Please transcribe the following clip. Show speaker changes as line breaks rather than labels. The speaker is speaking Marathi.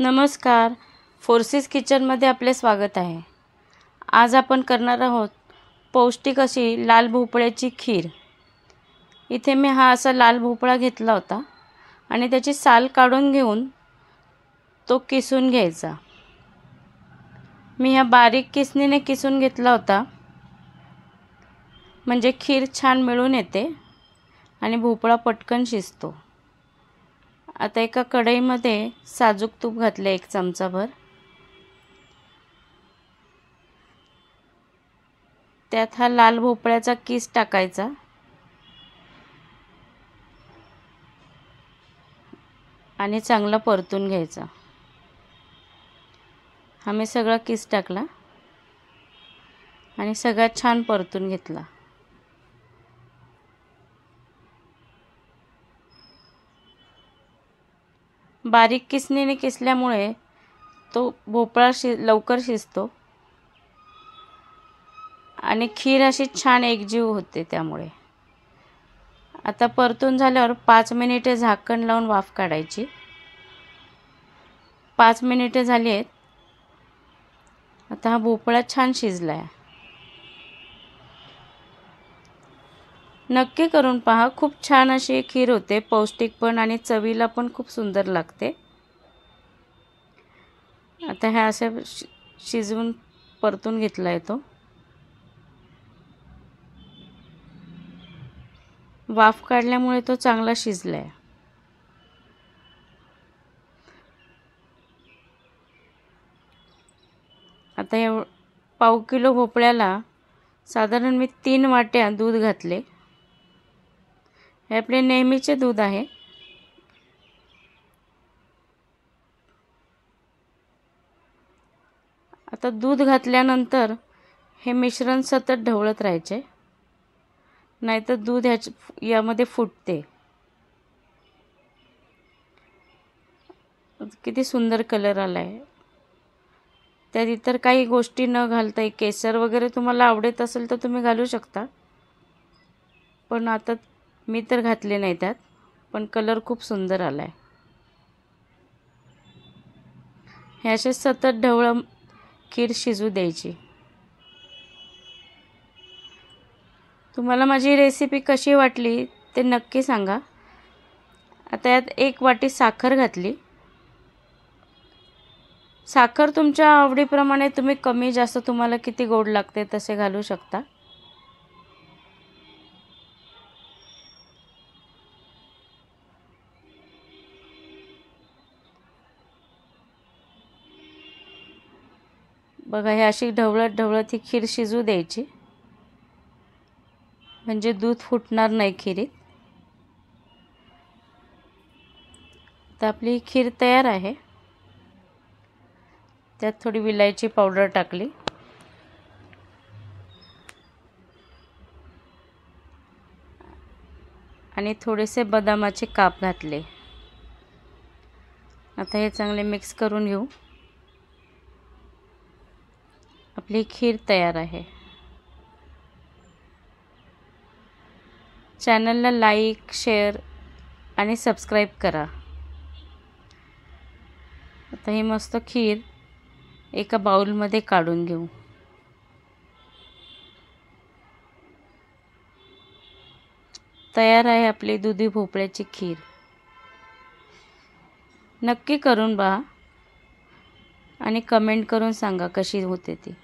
नमस्कार. फोर्सिस किचनमध्ये आपले स्वागत आहे. आज आपण करणार आहोत पौष्टिक अशी लाल भोपळ्याची खीर. इथे मी हा असा लाल भोपळा घेतला होता आणि त्याची साल काढून घेऊन तो किसून घ्यायचा. मी हा बारीक किसणीने किसून घेतला होता, म्हणजे खीर छान मिळून येते आणि भोपळा पटकन शिजतो. आता एका कढईमध्ये साजूक तूप घातले 1 चमचाभर. त्यात हा लाल भोपळ्याचा किस टाकायचा आणि चांगला परतून घ्यायचा. हा मी सगळा किस टाकला आणि सगळ्यात छान परतून घेतला. बारीक किसणीने किसल्यामुळे तो भोपळा लवकर शिजतो आणि खीर अशी छान एकजीव होते त्यामुळे. आता परतून झाल्यावर 5 मिनिटे झाकण लावून वाफ काढायची. 5 मिनिटे झाली आहेत. आता हा भोपळा छान शिजला आहे. नक्की करून पहा. खूप छान अशी खीर होते, पौष्टिक पण आणि चवीला पण खूप सुंदर लागते. आता हे असे शिजवून परतून घेतला आहे तो. वाफ काढल्यामुळे तो चांगला शिजला आहे. आता पाव किलो भोपळ्याला साधारण मी 3 वाट्या दूध घातले. हे आपले नेहमीचे दूध आहे. आता दूध घातल्यानंतर हे मिश्रण सतत ढवळत राहायचे, नाहीतर दूध यामध्ये फुटते. किती सुंदर कलर आला आहे. त्यात इतर काही गोष्टी न घालता केसर वगैरे तुम्हाला आवडत असेल तर तुम्ही घालू शकता, पण आता मी तर घातले नाही त्यात. पण कलर खूप सुंदर आला आहे. हे असे सतत ढवळ खीर शिजू द्यायची. तुम्हाला माझी रेसिपी कशी वाटली ते नक्की सांगा. आता यात 1 वाटी साखर घातली. साखर तुमच्या आवडीप्रमाणे तुम्ही कमी जास्त तुम्हाला किती गोड लागते तसे घालू शकता. बघा, हे अशी ढवळत ढवळत ही खीर शिजू द्यायची, म्हणजे दूध फुटणार नाही खीरीत. तर आपली खीर तयार आहे. त्यात थोडी विलायची पावडर टाकली आणि थोडेसे बदामाचे काप घातले. आता हे चांगले मिक्स करून घेऊ. आपली खीर तयार आहे. चॅनलला लाईक, शेअर आणि सबस्क्राईब करा. आता ही मस्त खीर एका बाउलमध्ये काढून घेऊ. तयार आहे आपली दुधी भोपळ्याची खीर. नक्की करून पहा आणि कमेंट करून सांगा कशी होते ती.